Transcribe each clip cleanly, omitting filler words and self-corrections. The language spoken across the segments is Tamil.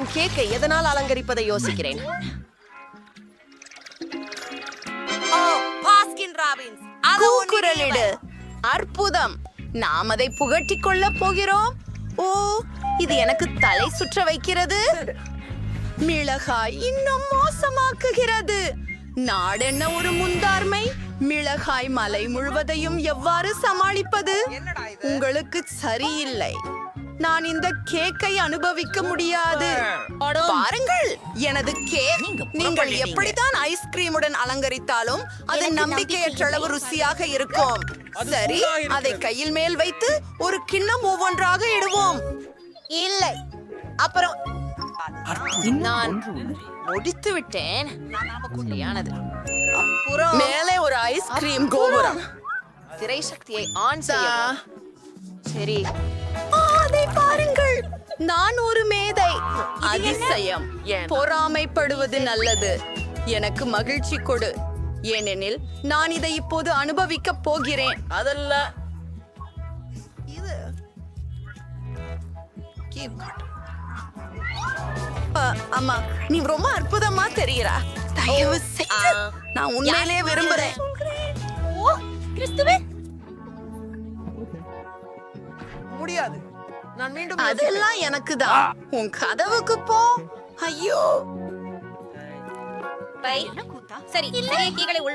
என் கேக்கை எதனால் அலங்கரிப்பதை யோசிக்கிறேன். கூக்குரலிடு. அற்புதம். நாம் அதை புகட்டிக் கொள்ள போகிறோம். ஓ, இது எனக்கு தலை சுற்ற வைக்கிறது. மிளகாய் இன்னும் மோசமாக்குகிறது. நாடென்ன ஒரு முந்தார்மை. மிளகாய் மலை முழுவதையும் எவ்வாறு சமாளிப்பது? உங்களுக்கு சரியில்லை. நான் இந்த கேக்கை அனுபவிக்க முடியாது. பாருங்கள், எனது கேக். நீங்கள் எப்படித்தான் ஐஸ்கிரீமுடன் அலங்கரித்தாலும் அது நம்பிக்கையற்ற அளவு ருசியாக இருக்கும். சரி, அதை கையில் மேல் வைத்து ஒரு கிண்ணம் ஒவ்வொன்றாக இடுவோம். இல்லை, அப்புறம் நான் முடித்து விட்டேன். சரியானது. அப்புறம் மேலே ஒரு ஐஸ்கிரீம் கோபுரம். திரை சக்தியை ஆன் செய்ய. சரி, அதை பாருங்கள். நான் ஒரு மேதை. அதிசயம். பொறாமைப்படுவது நல்லது. எனக்கு மகிழ்ச்சி கொடு, ஏனெனில் நான் இதை இப்போது அனுபவிக்க போகிறேன். அதல்ல இது. அம்மா, நீ ரொம்ப அற்புதமா தெரிகிறா. தயவு செய்து நான் உண்மையிலேயே விரும்புறேன். முடியாது. நான் மீண்டும் அதெல்லாம் எனக்கு தான். உன் கதவுக்கு போ. ஐயோ, சரி,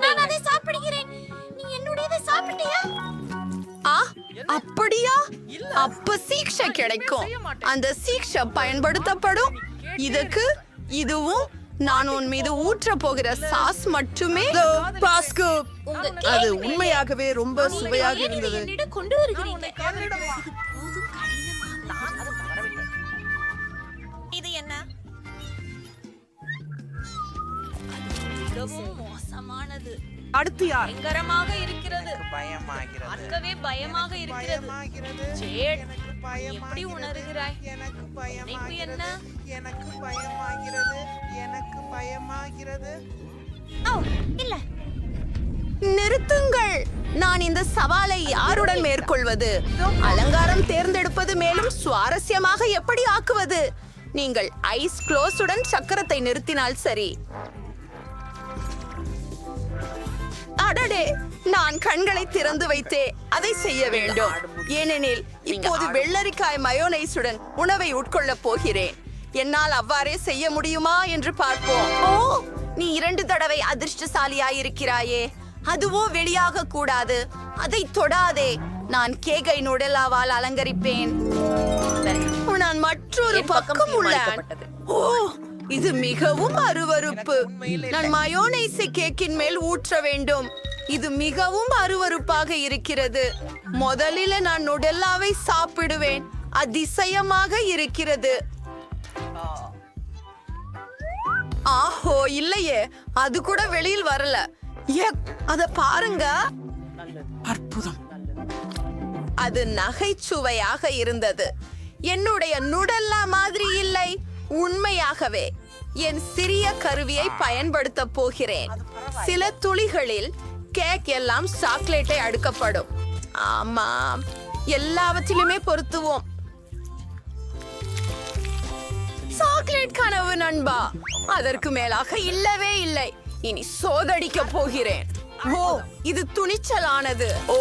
நான் அதை சாப்பிடுகிறேன். நீ என்னுடையதை சாப்பிட்டியா? அப்படியா? அப்ப சீக்ஷை கிடைக்கும். அந்த சீக்ஷை பயன்படுத்தப்படும். இதுக்கு இதுவும் நான் உன் மீது ஊற்ற போகிற சாஸ் மட்டுமே. பாஸ்கோ, அது உண்மையாகவே ரொம்ப சுவையாக இருந்தது. கொண்டு வருகிறீங்க. இது என்ன? மிகவும் மோசமானது. அடுத்து யார்? பயங்கரமாக இருக்கிறது. பயமாகிறது. பார்க்கவே பயமாக இருக்கிறது. ஜேட், எப்படி உணர்கிறாய்? எனக்கு நினைப்பு என்ன? எனக்கு பயமாகிறது. எனக்கு பயமாகிறது. ஓ, இல்ல. நிறுத்துங்கள். நான் இந்த சவாலை யாருடன் மேற்கொள்வது? அலங்காரம் தேர்ந்தெடுப்பது மேலும் சுவாரஸ்யமாக எப்படி ஆக்குவது? நீங்கள் ஐஸ் க்ளோஸுடன் சக்கரத்தை நிறுத்தினால் சரி. அடடே, நான் கண்களை திறந்து வைத்தே அதை செய்ய வேண்டும். ஏனெனில் இப்போது வெள்ளரிக்காய் மயோனைஸுடன் உணவை உட்கொள்ளப் போகிறேன். என்னால் அவ்வாறே செய்ய முடியுமா என்று பார்ப்போம். ஓ, நீ 2 தடவை அதிர்ஷ்டசாலியாயிருக்கிறாயே. அதுவோ வெளியாக கூடாது. அதை தொடாதே. நான் கேக்கை நுடலாவால் அலங்கரிப்பேன். நான் மற்றொரு பக்கம் உள்ளேன். ஓ, இது மிகவும் அருவருப்பு. நான் மயோனைஸை கேக்கின் மேல் ஊற்ற வேண்டும். இது மிகவும் அருவருப்பாக இருக்கிறது. முதலில் நான் நுடெல்லாவை சாப்பிடுவேன். அதிசயமாக இருக்கிறது. ஆஹோ, இல்லையே, அது கூட வெளியில் வரல. அத பாருங்க. அற்புதம். அது நகைச்சுவையாக இருந்தது. என்னுடைய நுடல்லா மாதிரி இல்லை. உண்மையாகவே என் சிறிய கருவியை பயன்படுத்த போகிறேன். சில துளிகளில் கேக் எல்லாம் சாக்லேட்டை அடுக்கப்படும். ஆமாம், எல்லாவற்றிலுமே பொருத்துவோம். சாக்லேட் கனவு நண்பா. அதற்கு மேலாக இல்லவே இல்லை. இனி சோதடிக்க போகிறேன். ஓ, இது துணிச்சலானது. ஓ,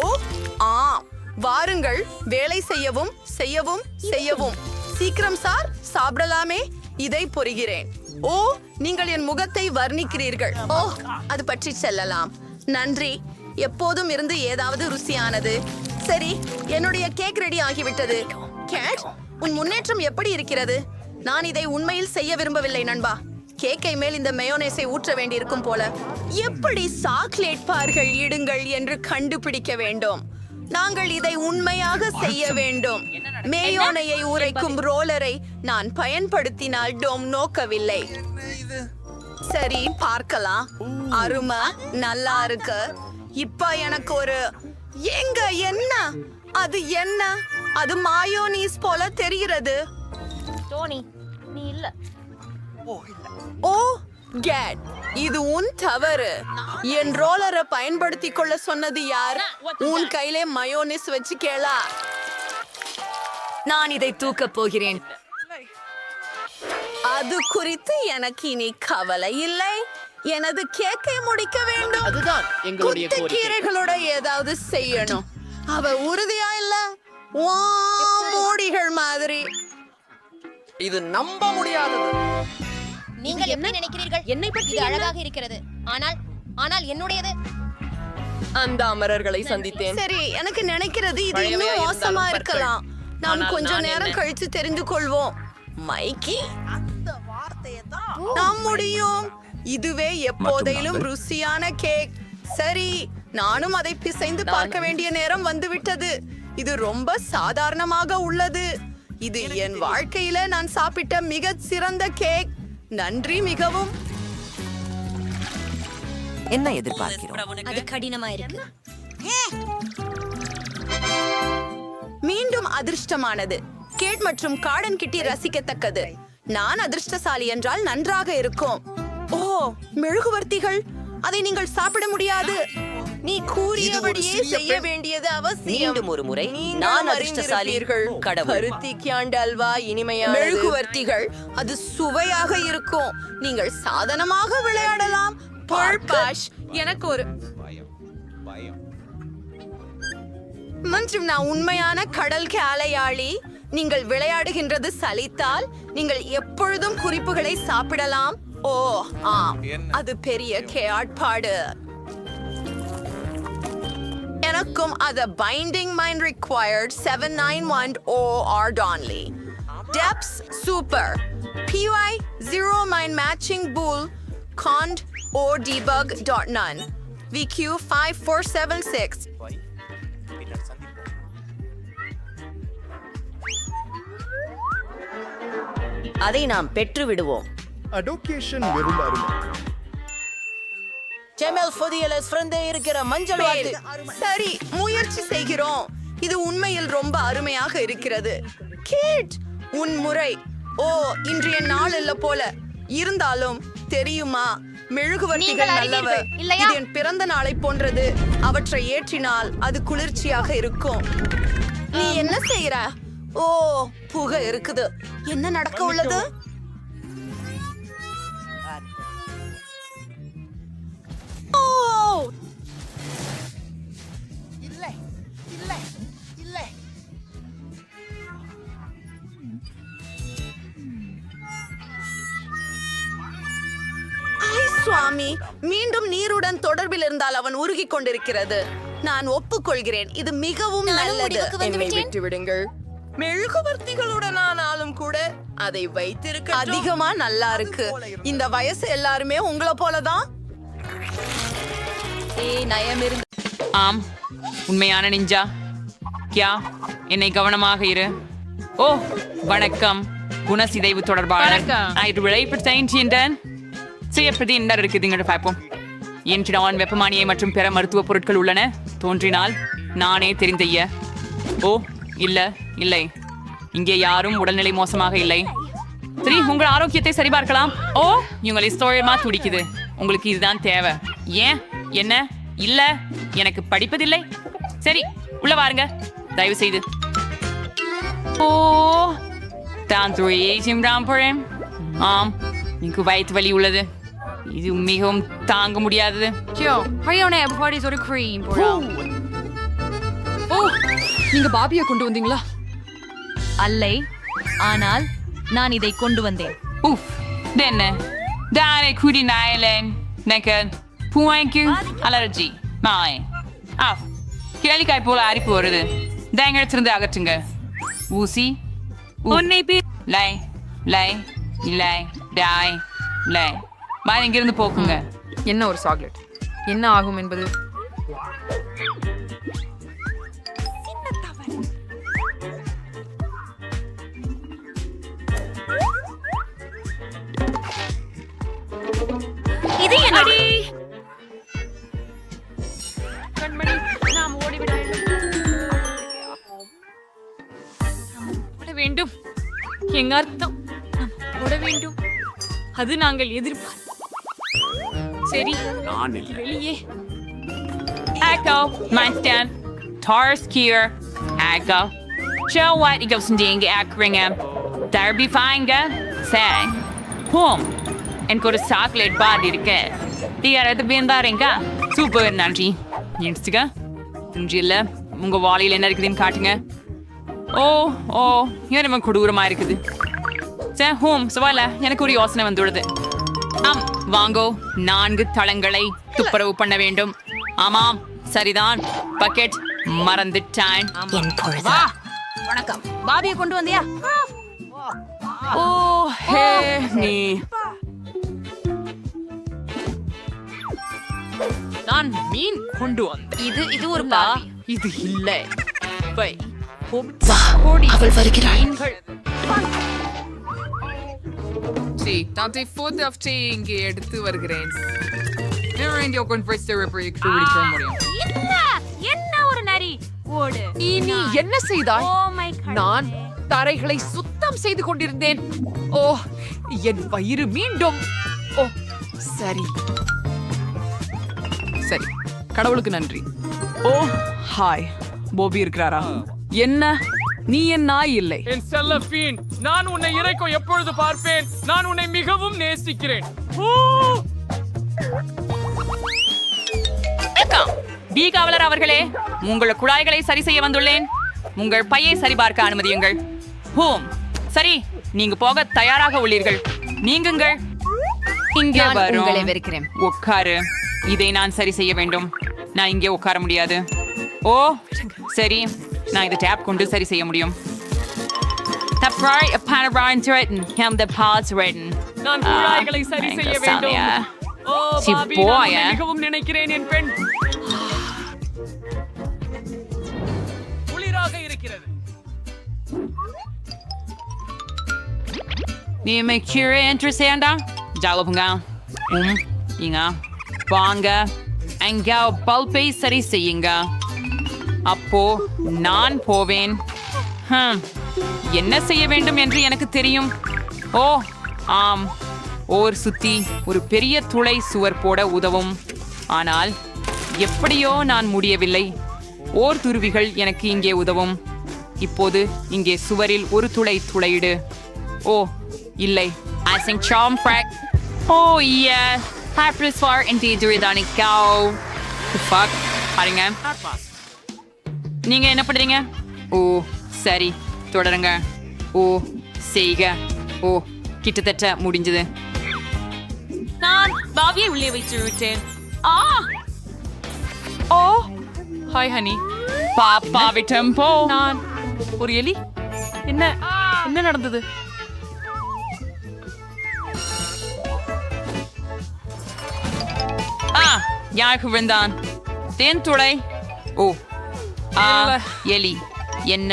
ஆம், வாருங்கள். வேலை செய்யவும் செய்யவும் செய்யவும். சீக்கிரம் சார், சாப்பிடலாமே. இதை பொறுகிறேன். ஓ, நீங்கள் என் முகத்தை வர்ணிக்கிறீர்கள். ஓ, அது பற்றி செல்லலாம். நன்றி. எப்போதும் இருந்து ஏதாவது ருசியானது. சரி, என்னுடைய கேக் ரெடி ஆகிவிட்டது. கேட், உன் முன்னேற்றம் எப்படி இருக்கிறது? நான் இதை உண்மையில் செய்ய விரும்பவில்லை நண்பா. கேக்கை மேல் இந்த மயோனைஸை ஊற்ற வேண்டியிருக்கும் போல. எப்படி சாக்லேட் பார்கள் இடுங்கள் என்று கண்டுபிடிக்க வேண்டும். நாங்கள் இதை உண்மையாக செய்ய வேண்டும். மேயோனையை உரைக்கும் ரோலரை நான் பயன்படுத்தினால் டோம் நோக்கவில்லை. சரி, பார்க்கலாம். அருமை, நல்லா இருக்கு. இப்ப எனக்கு ஒரு எங்க என்ன? அது என்ன? அது மாயோனீஸ் போல தெரிகிறது. டோனி, நீ இல்ல. ஓ, கேட், இது உன் தவறு. என் ரோலரை பயன்படுத்திக் கொள்ள சொன்னது யார்? உன் கையிலே மயோனிஸ் வச்சு கேளா. நான் இதை தூக்கப் போகிறேன். அது குறித்து எனக்கு இனி கவலை இல்லை. எனது கேக்கை முடிக்க வேண்டும். அதுதான் எங்களுடைய குத்து கோரிக்கை. கீரைகளோட ஏதாவது செய்யணும். அவ உறுதியா இல்ல. வா, மூடிகள் மாதிரி. இது நம்ப முடியாதது. நீங்கள் என்ன நினைக்கிறீர்கள்? என்னை பற்றி இது அழகாக இருக்கிறது. ஆனால் என்னுடையது. அந்த அமரர்களை சந்தித்தேன். சரி, எனக்கு நினைக்கிறது இது பழையவையா இன்னும் இருந்தாலும் மோசமா பற்கள். இருக்கலாம். நாம் ஆனால் கொஞ்ச நான் நேரம் என்ன? கழிச்சு தெரிந்து கொள்வோம். மைக்கி, அந்த வார்த்தையை தான் நாம் முடியும். இதுவே எப்போதையிலும் ருசியான கேக். சரி, நானும் அதை பிசைந்து பார்க்க வேண்டிய நேரம் வந்துவிட்டது. இது ரொம்ப சாதாரணமாக உள்ளது. இது என் வாழ்க்கையில நான் சாப்பிட்ட மிக சிறந்த கேக். நன்றி மிகவும். என்ன எதிர்பார்க்கிறோம்? அது கடினமா இருக்கு. மீண்டும் அதிர்ஷ்டமானது. கேட் மற்றும் கார்டன் கிட்டி ரசிக்கத்தக்கது. நான் அதிர்ஷ்டசாலி என்றால் நன்றாக இருக்கும். ஓ, மெழுகுவர்த்திகள், அதை நீங்கள் சாப்பிட முடியாது. நீ கூறியபடியே செய்ய வேண்டியது அவசியம். மீண்டும் ஒரு முறை நீங்களும் நான் அதிர்ஷ்டசாலி. அறிந்திருப்பீர்கள். கடவுள். பருத்தி கியாண்ட் அல்வா இனிமையான மெழுகுவர்த்திகள், அது சுவையாக இருக்கும். நீங்கள் சாதனமாக விளையாடலாம். பர்பாஷ், எனக்கு ஒரு மற்றும் நான் உண்மையான கடல் காளையாளி. நீங்கள் விளையாடுகின்றது சலித்தால் நீங்கள் எப்பொழுதும் குறிப்புகளை சாப்பிடலாம். ஓ ஆம், அது பெரிய கேட்பாடு. எனக்கும் அது binding mind required 791 OR Donley. Depths super. PY 0 mind matching bull cond or debug dot none. VQ 5476. அதை நாம் பெற்று விடுவோம். அடோகேஷன் வெறும் அருமை. செமல் ஃபொதியலஸ் ஃப்ரெண்டே இருக்கிற மஞ்சள் வாத்து. சரி, முயற்சி செய்கிறோம். இது உண்மையில் ரொம்ப அருமையாக இருக்கிறது. கேட், உன் முறை. ஓ, இன்றைய நாள் இல்ல போல இருந்தாலும் தெரியுமா, மெழுகுவர்த்திகள் நீங்கள் நல்லவ. அறிவீர்கள், இல்லையா? இது என் பிறந்த நாளை போன்றது. அவற்றை ஏற்றினால் அது குளிர்ச்சியாக இருக்கும். நீ என்ன செய்யற? ஓ, புகை இருக்குது. என்ன நடக்க உள்ளது? ஓ, இல்லை இல்லை இல்லை. ஐ சுவாமி, மீண்டும் நீருடன் தொடர்பில் இருந்தால் அவன் உருகிக் கொண்டிருக்கிறது. நான் ஒப்புக்கொள்கிறேன், இது மிகவும் நானும் நல்லது. முடிவுக்கு வந்து என்னை விட்டேன். விட்டு விடுங்கள். மெழுகுவர்த்திகளுடன் ஆனாலும் கூட அதை வைத்திருக்க அதிகமா நல்லா இருக்கு. இந்த வயசு எல்லாருமே உங்களை போலதான். ஆம், உண்மையான நிஞ்சா. கியா, என்னை கவனமாக இரு. ஓ, வணக்கம். குணசிதைவு தொடர்பாளர். நான் விளையாட்டு செய்யப்பது என்ன இருக்குதுங்க பார்ப்போம். என்றான் வெப்பமானியை மற்றும் பிற மருத்துவ பொருட்கள் உள்ளன. தோன்றினால் நானே தெரிந்தைய. ஓ இல்லை, இங்கே யாரும் உடல்நிலை மோசமாக இல்லை. சரி, உங்கள் ஆரோக்கியத்தை சரிபார்க்கலாம். ஓ, உங்களை ஸ்தோழமா துடிக்குது. உங்களுக்கு இதுதான் தேவை. ஏன்? என்ன? இல்ல, எனக்கு படிப்பதில்லை. சரி, உள்ள வாருங்க தயவு செய்து. ஓ, தான் போறேன். ஆம், எனக்கு வயிற்று வலி உள்ளது. இது மிகவும் தாங்க முடியாதது. ஓ, நீங்க பாபியை கொண்டு வந்தீங்களா? அல்லை, ஆனால் நான் இதை கொண்டு வந்தேன். Oef, denne. Daar ik goed in eilen. Nekken. Poenku. Allergie. Mai. Af. கேளிக்காய் போல அரிப்பு வருது. தேங்கத்திலிருந்து அகற்றுங்க. ஊசி. உன்னை லை லை இல்லை டாய் லை. மாதிரி இங்கிருந்து போக்குங்க. என்ன ஒரு சாக்லேட் என்ன ஆகும் என்பது இது என்னடி? கண்மணி, நாம் ஓடிவிட வேண்டும். எங்க அர்த்தம் நாம் ஓட வேண்டும். அது நாங்கள் எதிர்பார்ப்போம். சரி, வெளியே. Echo. Mijn staan. Tars kier. Echo. Show what ik op zijn ding akringen. Daar be fine ga. Say. Home எனக்கு ஒரு சாக்லேட் பார் இருக்கு யாராவது வேந்தாருங்க சூப்பர் நன்றி எடுத்துக்க இல்ல உங்க வாளியில் என்ன இருக்குதுன்னு காட்டுங்க ஓ ஓ ஏன் நம்ம கொடூரமா இருக்குது சரி ஹோம் சவால எனக்கு ஒரு யோசனை வந்துள்ளது ஆம் வாங்கோ 4 தளங்களை துப்புரவு பண்ண வேண்டும் ஆமாம் சரிதான் பக்கெட் மறந்துட்டேன் வா வணக்கம் பாபியை கொண்டு வந்தியா ஓ ஹே நீ நான் மீன் கொண்டு வந்தேன் இது ஒரு பாபி இது இல்லை பை அவள் வருகிறாள் Tante food of tea இங்கே எடுத்து வருகிறேன் என்ன ஒரு நரி ஓடு நீ என்ன செய்தாய் நான் தரைகளை சுத்தம் செய்து கொண்டிருந்தேன் ஓ என் வயிறு மீண்டும் ஓ சரி சரி கடவுளுக்கு நன்றி ஓ ஹாய் போபி இருக்கிறாரா என்ன நீ என் நாய் இல்லை என் செல்ல ஃபீன் நான் உன்னை இறைக்கோ எப்பொழுது பார்ப்பேன் நான் உன்னை மிகவும் நேசிக்கிறேன் பி காவலர் அவர்களே உங்கள் குழாய்களை சரி செய்ய வந்துள்ளேன் உங்கள் பையை சரிபார்க்க அனுமதியுங்கள் ஹோம் சரி நீங்க போக தயாராக உள்ளீர்கள் நீங்குங்கள் இங்கே நான் வரும் உங்களை வெறுக்கிறேன். உட்காரு இதை நான் சரி செய்ய வேண்டும் நான் இங்கே உட்கார முடியாது ஓ சரி நான் இதை டேப் கொண்டு சரி செய்ய முடியும் நான் குழாய்களை சரி செய்ய வேண்டும் ஓ பாபி நான் உன்னை மிகவும் நினைக்கிறேன் என் பெண் குளிராக இருக்கிறது நீ மெக்யூரி இன்ட்ரெஸ்டா ஜாலபுங்க இங்க வாங்க அங்க பல்பை சரி செய்யுங்க அப்போ நான் போவேன் என்ன செய்ய வேண்டும் என்று எனக்கு தெரியும் ஓ ஆம் ஓர் சுத்தி ஒரு பெரிய துளை சுவர் போட உதவும் ஆனால் எப்படியோ நான் முடியவில்லை ஓர் துருவிகள் எனக்கு இங்கே உதவும் இப்போது இங்கே சுவரில் ஒரு துளை துளையிடு ஓ இல்லை ஓ பாருங்க நீங்க என்ன பண்றீங்க ஓ சரி தொடருங்க ஓ செய்க ஓ கிட்டத்தட்ட முடிஞ்சது நான் பாபியை உள்ளே வைத்து விட்டேன் ஓ ஹாய் ஹனி பாப்பா விட்டம் போ நான் ஒரு எலி என்ன என்ன நடந்தது யாருக்கு விழுந்தான் தேன் துளை ஓ எலி என்ன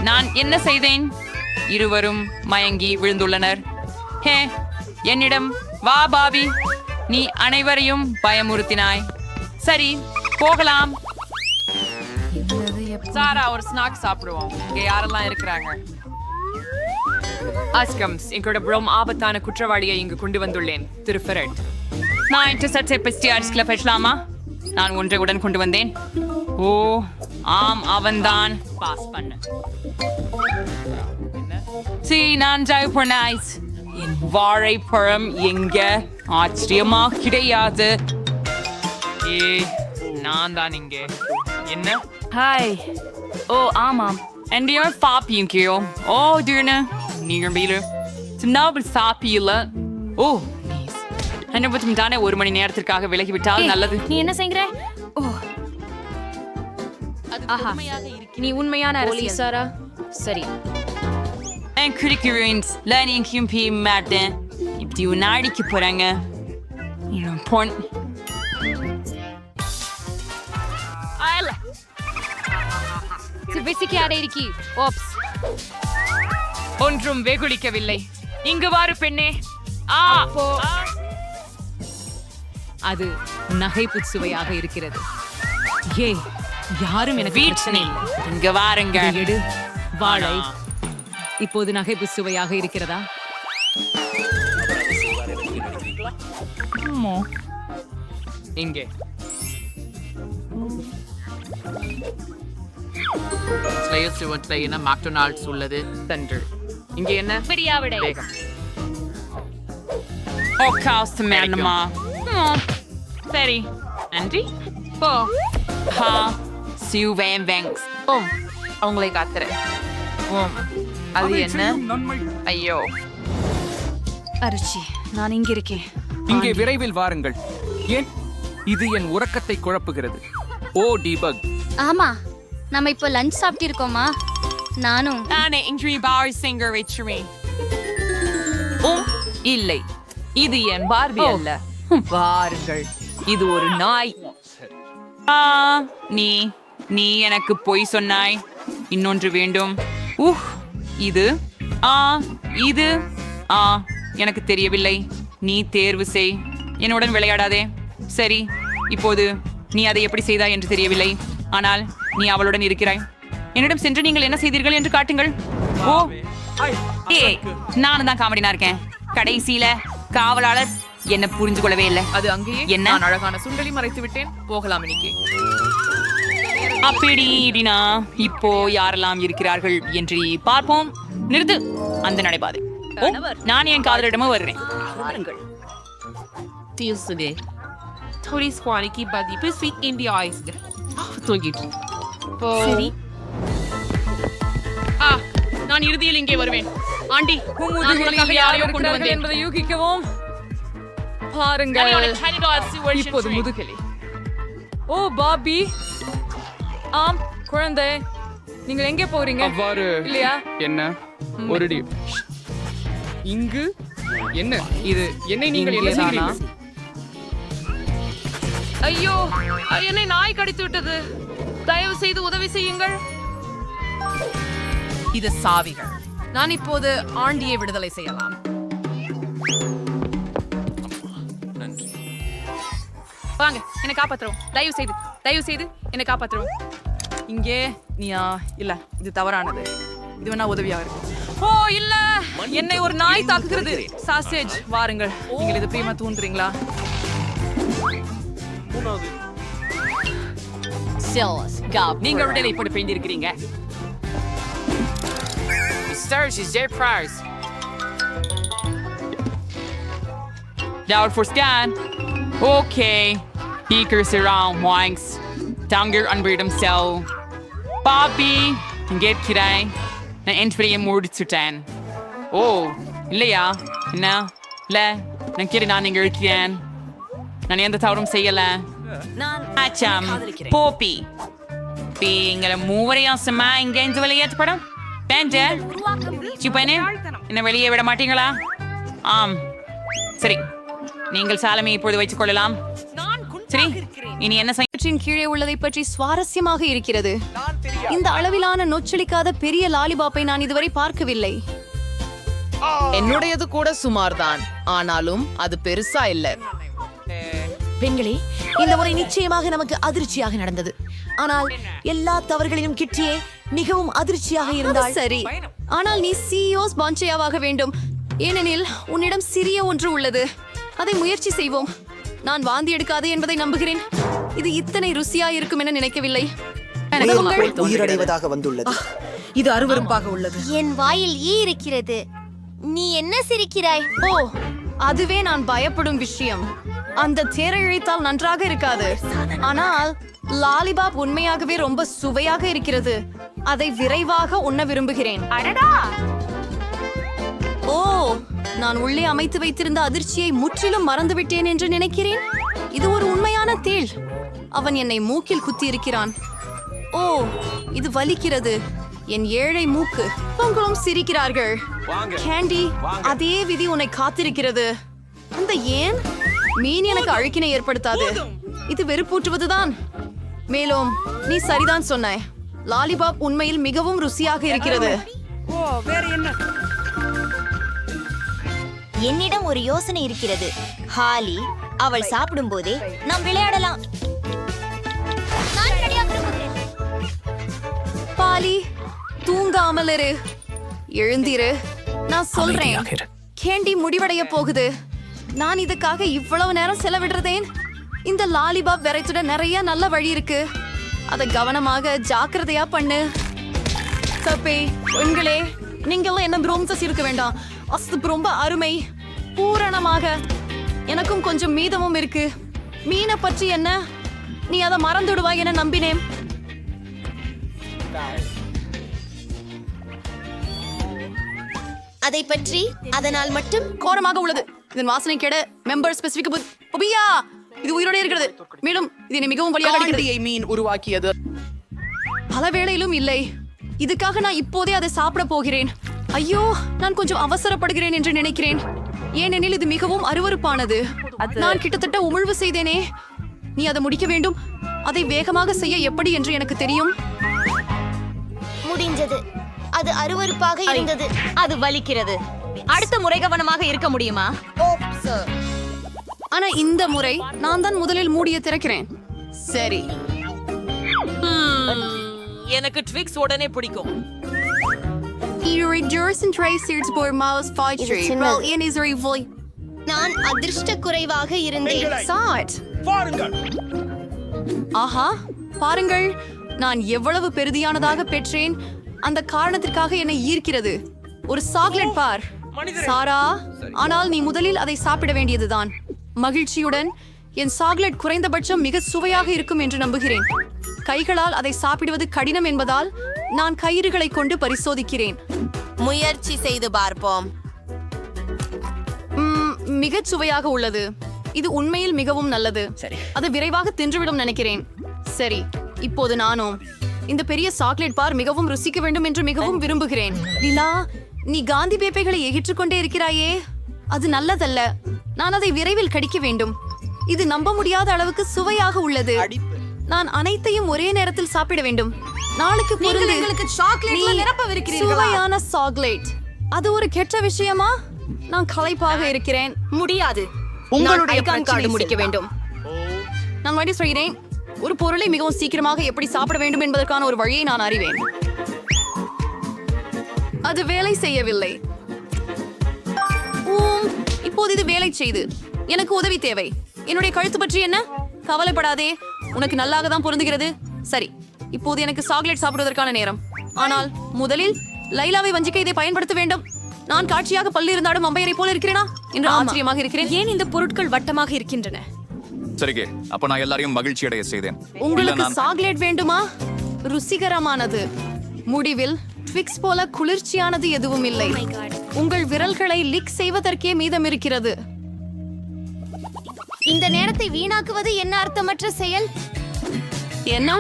நான் என்ன செய்தேன் இருவரும் மயங்கி விழுந்துள்ளனர் ஹே என்னிடம் வா பாபி நீ அனைவரையும் பயமுறுத்தினாய் சரி போகலாம் சாரா ஒரு ஸ்நாக் சாப்பிடுவோம் இங்க யாரெல்லாம் இருக்கிறாங்க அஸ்கம்ஸ் எங்களோட ரொம்ப ஆபத்தான குற்றவாளியை இங்கு கொண்டு வந்துள்ளேன் திரு ஃபெரட் நான் இன்டர்செப்ட் பெஸ்டியார்ஸ்ல பேசலாமா நான் ஒன்றை உடன் கொண்டு வந்தேன் ஓ ஆம் அவன்தான் பாஸ் பண்ண நான் ஜெயபுர்னைஸ் என் வாழைப்பழம் எங்க ஆச்சரியமா கிடையாது நான் தான் இங்கே என்ன ஹாய் ஓ ஆமாம் En die har papienkeel. Oh, duurne. Niet bieden. Nou, het papierle. Oh, nice. En dan wordt hem daarna 1 மணி நேரத்திற்காக விலகி விட்டால் நல்லது. நீ என்ன செய்கிற ஓ ஆஹா நீ உண்மையான போலீசாரா சரி En curriculums, learning QP Martin. இப்படி ஒரு நாடிக்கு போறாங்க. Point. சிபிசிக்கு அடைக்கி ஓப்ஸ் ஒன்றும் வெகுளிக்கவில்லை இங்கு வாரு பெண்ணே அது நகைப்பு சுவையாக இருக்கிறது ஏ யாரும் எனக்கு வீட்னி இங்க வாருங்க எடு வாழை இப்போது நகைப்பு சுவையாக இருக்கிறதா இங்கே ஸ்லேயர்ஸ் மெக்டொனால்ட்ஸ் உள்ளது தண்டு இங்கே என்ன பிரியாவிடை வேகம் ஓ காஸ்ட் மேண்டமா சரி நன்றி போ ஹா சியூ வேம் வெங்ஸ் அவங்களை காத்துறேன் அது என்ன ஐயோ அருச்சி நான் இங்க இருக்கேன். இங்கே விரைவில் வாருங்கள். ஏன் இது என் உறக்கத்தை குழப்புகிறது? ஓ டீபக், ஆமா நம்ம இப்போ லஞ்ச் சாப்பிட்டு இருக்கோமா? நானும் நானே இன்ட்ரி பார் சிங்கர் வெச்சுமே இல்லை, இது என் பார்பி அல்ல. பாருங்கள், இது ஒரு நாய். நீ நீ எனக்கு பொய் சொன்னாய். இன்னொன்று வேண்டும். இது இது எனக்கு தெரியவில்லை. நீ தேர்வு செய். என்னுடன் விளையாடாதே. சரி, இப்போது நீ அதை எப்படி செய்தாய் என்று தெரியவில்லை. ஆனால் நீ அவளுடன் இருக்கிறாய். என்னிடம் சென்று நீங்கள் என்ன செய்தீர்கள் என்று காட்டுங்கள். ஓ ஏய், நானும் தான் காமெடினா இருக்கேன். கடைசியில காவலாளர் என்ன புரிஞ்சு கொள்ளவே இல்லை. அது அங்கேயே என்ன? நான் அழகான சுண்டலி மறைத்து விட்டேன். போகலாம் இன்னைக்கு. அப்படினா இப்போ யாரெல்லாம் இருக்கிறார்கள் என்று பார்ப்போம். நிறுத்து அந்த நடைபாதை. ஓ, நான் என் காதலிடமும் வருகிறேன். சரி நான் இறுதியில் இங்கே வருவேன். ஆண்டி, நான் உனக்காக யாரையோ கொண்டு வந்தேன் என்பதை யூகிக்கவும். பாருங்கள், இப்போது முதுகெலி. ஓ பாபி, ஆம் குழந்தை, நீங்கள் எங்கே போறீங்க? அவ்வாறு இல்லையா? என்ன ஒரு டி இங்கு என்ன இது? என்னை நீங்கள் என்ன செய்கிறீர்கள்? ஐயோ, என்னை நாய் கடித்து விட்டது. தயவு செய்து உதவி செய்யுங்கள். இது சாவிகள். நான் இப்போது ஆண்டியை விடுதலை செய்யலாம். வாங்க, என்னை காப்பாத்துறோம். தயவு செய்து என்னை காப்பாத்துறோம். இங்கே நீயா? இல்ல, இது தவறானது. இது வேணா உதவியாக இருக்கு. ஓ இல்ல, என்னை ஒரு நாய் தாக்குகிறது. சாசேஜ், வாருங்கள். நீங்கள் இது பிரேமா தூண்டுறீங்களா? நீங்கள் விடலை இப்படி பெய்திருக்கிறீங்க. Doubtful scan. Okay. Speakers around wanks. Tanger unbreedem cell. Bobby. கேட்கிறாய். நான் என்ட்ரியை முடிச்சுட்டேன். ஓ இல்லையா? என்ன இல்ல, நான் கேட்டு நான் இங்க இருக்கிறேன். நான் எந்த தவறும் செய்யல. ஆச்சம் போப்பி எங்களை மூவரையும் சும்மா இங்க இருந்து வெளியேற்றப்படும். என்ன வெளியே விட மாட்டீங்களா? ஆம், சரி, நீங்கள் சாலமி இப்போது வைத்துக் கொள்ளலாம். சரி, இனி என்ன செய்ய? கீழே உள்ளதை பற்றி சுவாரஸ்யமாக இருக்கிறது. இந்த அளவிலான நொச்சலிக்காத பெரிய லாலிபாப்பை நான் இதுவரை பார்க்கவில்லை. என்னுடையது கூட சுமார்தான், ஆனாலும் அது பெருசா இல்ல. பெண்களே, இந்த முறை நிச்சயமாக நமக்கு அதிர்ச்சியாக நடந்தது. ஆனால் எல்லா தவறுகளிலும் கிட்டியே மிகவும் அதிர்ச்சியாக இருந்தால் சரி, ஆனால் நீ சிஇஓஸ் பாஞ்சையாவாக வேண்டும். ஏனெனில் உன்னிடம் சிறிய ஒன்று உள்ளது. அதை முயற்சி செய்வோம். நான் வாந்தி எடுக்காது என்பதை நம்புகிறேன். இது இத்தனை ருசியா இருக்கும் என நினைக்கவில்லை. உயிரடைவதாக வந்துள்ளது. இது அருவருப்பாக உள்ளது. என் வாயில் ஈ இருக்கிறது. நீ என்ன சிரிக்கிறாய்? ஓ, அதுவே நான் பயப்படும் விஷயம். அந்த தேரை இழைத்தால் நன்றாக இருக்காது. ஆனால் லாலிபாப் உண்மையாகவே ரொம்ப சுவையாக இருக்கிறது. அதை விரைவாக உண்ண விரும்புகிறேன். ஓ, நான் உள்ளே அமைத்து வைத்திருந்த அதிர்ச்சியை முற்றிலும் மறந்துவிட்டேன் என்று நினைக்கிறேன். இது ஒரு உண்மையான தேள். அவன் என்னை மூக்கில் குத்தி இருக்கிறான். ஓ, இது வலிக்கிறது. என் ஏழை மூக்கு. உங்களும் சிரிக்கிறார்கள். கேண்டி, அதே விதி உன்னை காத்திருக்கிறது. அந்த ஏன் மீன் எனக்கு அழுக்கினை ஏற்படுத்தாது. இது வெறுப்பூட்டுவதுதான். மேலும் நீ சரிதான் சொன்னாய். லாலிபாப் உண்மையில் மிகவும் ருசியாக இருக்கிறது. என்னிடம் ஒரு யோசனை இருக்கிறது. ஹாலி, அவள் சாப்பிடும் போதே நாம் விளையாடலாம். பாலி, தூங்காமல் இரு. எழுந்திரு. நான் சொல்றேன், கேண்டி முடிவடைய போகுது. நான் இதுக்காக இவ்வளவு நேரம் செலவிடுறதேன். இந்த லாலிபாப் வெரைட்டியோட நிறைய நல்ல வழி இருக்கு. அதை கவனமாக ஜாக்கிரதையா பண்ணு. தப்பே பெண்களே, நீங்களும் என்ன ரொம்ப இருக்க வேண்டாம். அது ரொம்ப அருமை. பூரணமாக எனக்கும் கொஞ்சம் மீதமும் இருக்கு. மீனை பற்றி என்ன? நீ அதை மறந்துடுவாய் என நம்பினேன். அதை பற்றி அதனால் மட்டும் கோரமாக உள்ளது. இதன் வாசனை கெட மெம்பர் ஸ்பெசிபிக் ஒபியா இது உயிரோட இருக்கிறது. மேலும் இது என்னை மிகவும் வலியாக அடிக்கிறது. காண்டியை மீன் உருவாக்கியது. பல வேளையிலும் இல்லை. இதுக்காக நான் இப்போதே அதை சாப்பிட போகிறேன். ஐயோ, நான் கொஞ்சம் அவசரப்படுகிறேன் என்று நினைக்கிறேன். ஏனெனில் இது மிகவும் அருவருப்பானது. நான் கிட்டத்தட்ட உமிழ்வு செய்தேனே. நீ அதை முடிக்க வேண்டும். அதை வேகமாக செய்ய எப்படி என்று எனக்கு தெரியும். முடிஞ்சது. அது அருவருப்பாக இருந்தது. அது வலிக்கிறது. அடுத்த முறை கவனமாக இருக்க முடியுமா? ஆனா இந்த முறை நான் தான் முதலில் மூடிய திறக்கிறேன். சரி, எனக்கு ட்விக்ஸ் உடனே பிடிக்கும். நான் அதிர்ஷ்ட குறைவாக இருந்தேன். ஆஹா, பாருங்கள், நான் எவ்வளவு பெருதியானதாக பெற்றேன். அந்த காரணத்திற்காக என்னை ஈர்க்கிறது. ஒரு சாக்லேட் பார் சாரா, ஆனால் நீ முதலில் அதை சாப்பிட வேண்டியதுதான். மகிழ்ச்சியுடன் என் சாக்லேட் குறைந்தபட்சம் மிக சுவையாக இருக்கும் என்று நம்புகிறேன். கைகளால் அதை சாப்பிடுவது கடினம் என்பதால் நான் கயிறுகளை கொண்டு பரிசோதிக்கிறேன். முயற்சி செய்து பார்ப்போம். மிகச் சுவையாக உள்ளது. இது உண்மையில் மிகவும் நல்லது. அது விரைவாக தின்றுவிடும் நினைக்கிறேன். சரி, இப்போது நானும் இந்த பெரிய சாக்லேட் பார் மிகவும் ருசிக்க வேண்டும் என்று மிகவும் விரும்புகிறேன். லீலா, நீ காந்தி பேப்பைகளை ஏற்றுக்கொண்டே இருக்கிறாயே, அது நல்லதல்ல. நான் அதை விரைவில் கடிக்க வேண்டும். இது நம்ப முடியாத அளவுக்கு சுவையாக உள்ளது. நான் அனைத்தையும் ஒரே நேரத்தில் சாப்பிட வேண்டும். நாளுக்கு சுவையான சாக்லேட். அது ஒரு கெட்ட விஷயமா? நான் களைப்பாக இருக்கிறேன். முடியாது. உங்களுடைய ஐகான் கார்டு முடிக்க வேண்டும். நான் மறுபடியும் சொல்கிறேன், ஒரு பொருளை மிகவும் சீக்கிரமாக எப்படி சாப்பிட வேண்டும் என்பதற்கான ஒரு வழியை நான் அறிவேன். அது வேலை செய்யவில்லை. இப்போது இது வேலை செய்து எனக்கு உதவி தேவை. என்னுடைய கழுத்து பற்றி என்ன? கவலைப்படாதே, உனக்கு நல்லாக தான் பொருந்துகிறது. சரி, இப்போது எனக்கு சாக்லேட் சாப்பிடுவதற்கான நேரம். ஆனால் முதலில் லைலாவை வஞ்சிக்க இதை பயன்படுத்த வேண்டும். நான் காட்சியாக பள்ளி இருந்தாலும் அம்பையரை போல இருக்கிறேனா என்று ஆச்சரியமாக இருக்கிறேன். ஏன் இந்த பொருட்கள் வட்டமாக இருக்கின்றன? சரிங்க, அப்ப நான் எல்லாரையும் மகிழ்ச்சி அடைய செய்தேன். உங்களுக்கு சாக்லேட் வேண்டுமா? ருசிகரமானது. முடிவில் ட்விக்ஸ் போல குளிர்ச்சியானது எதுவும் இல்லை. உங்கள் விரல்களை லிக் செய்வதற்கே மீதம் இருக்கிறது. இந்த நேரத்தை வீணாக்குவது என்ன அர்த்தமற்ற செயல்? என்ன?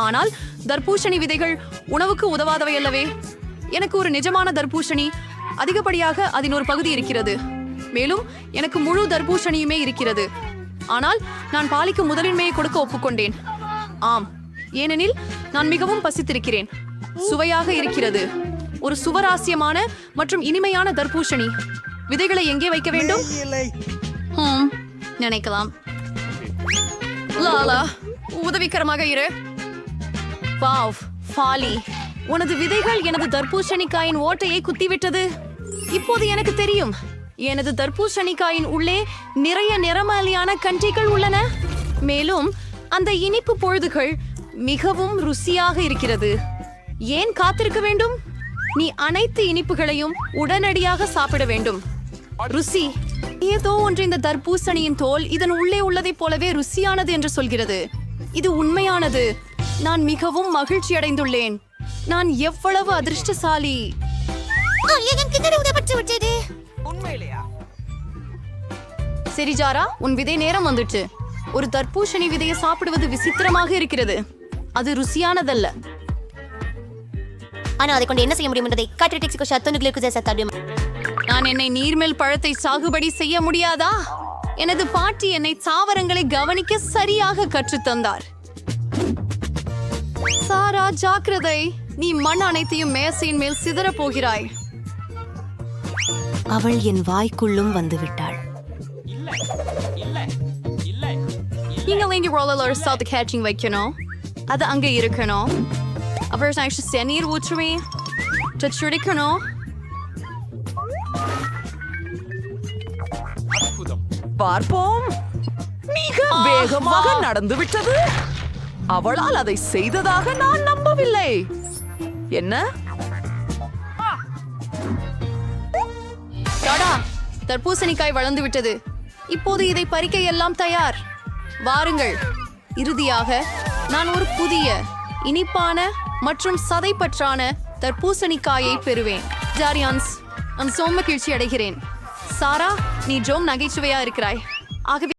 ஆனால் தர்பூசணி விதைகள் உணவுக்கு உதவாதவை அல்லவே. எனக்கு ஒரு நிஜமான தர்பூசணி அதிகப்படியாக அதன் ஒரு பகுதி இருக்கிறது. மேலும் எனக்கு முழு தர்பூசணியுமே இருக்கிறது. ஆனால் நான் பாலிக்கு முதலின்மையை கொடுக்க ஒப்புக்கொண்டேன். ஆம், ஏனெனில் நான் மிகவும் பசித்திருக்கிறேன். சுவையாக இருக்கிறது. ஒரு சுவராசியமான மற்றும் இனிமையான தர்பூசணி. விதைகளை எங்கே வைக்க வேண்டும்? நினைக்கலாம். லாலா, உதவிகரமாக இரு. வாவ், ஃபாலி, உனது விதைகள் எனது தர்பூசணிக்காயின் ஓட்டையை குத்திவிட்டது. இப்போது எனக்கு தெரியும், எனது தர்பூசணிக்காயின் உள்ளே நிறைய நிறமாலியான கன்றிகள் உள்ளன. மேலும் அந்த இனிப்பு பொழுதுகள் மிகவும் ருசியாக இருக்கிறது. ஏன் காத்திருக்க வேண்டும்? நீ அனைத்து இனிப்புகளையும் உடனடியாக சாப்பிட வேண்டும். ருசி ஏதோ ஒன்று இந்த தர்பூசணியின் தோல் இதன் உள்ளே உள்ளதைப் போலவே ருசியானது என்று சொல்கிறது. இது உண்மையானது. நான் மிகவும் மகிழ்ச்சி அடைந்துள்ளேன். நான் எவ்வளவு அதிர்ஷ்டசாலி. சரி ஜாரா, உன் விதை நேரம் வந்துட்டு. ஒரு தர்பூசணி விதையை சாப்பிடுவது விசித்திரமாக இருக்கிறது. அது ருசியானதல்ல. ஆனா அதை கொண்டு என்ன செய்ய முடியும் என்பதை காட்ரிடெக்ஸிகோ சத்தனுக்கு சத்தாடியும். நான் என்னை நீர்மேல் பழத்தை சாகுபடி செய்ய முடியாதா? எனது பாட்டி என்னை தாவரங்களை கவனிக்க சரியாக கற்றுத்தந்தார். சாரா, ஜாக்கிரதை, நீ மண் அனைத்தையும் மேசையின் மேல் சிதறப் போகிறாய். அவள் என் வாய்க்குள்ளும் வந்து விட்டாள். நீங்க இங்க ரோலர் சால்ட் கேட்சிங் வைக்கணும். அது அங்க இருக்கணும். அப்புறம் நான் சென்னீர் ஊற்றுமே சுடிக்கணும். பார்ப்போம். மிக வேகமாக நடந்து விட்டது. அவளால் அதை செய்ததாக நான் நம்பவில்லை. என்ன? டாடா, தர்பூசணிக்காய் வளர்ந்து விட்டது. இப்போது இதை பறிக்க எல்லாம் தயார். வாருங்கள். இறுதியாக நான் ஒரு புதிய இனிப்பான மற்றும் சதைப்பற்றான தர்பூசணிக்காயை பெறுவேன். ஜாரியான்ஸ், நான் சோம மகிழ்ச்சி அடைகிறேன். சாரா, நீ ஜோம் நகைச்சுவையா இருக்கிறாய். ஆகவே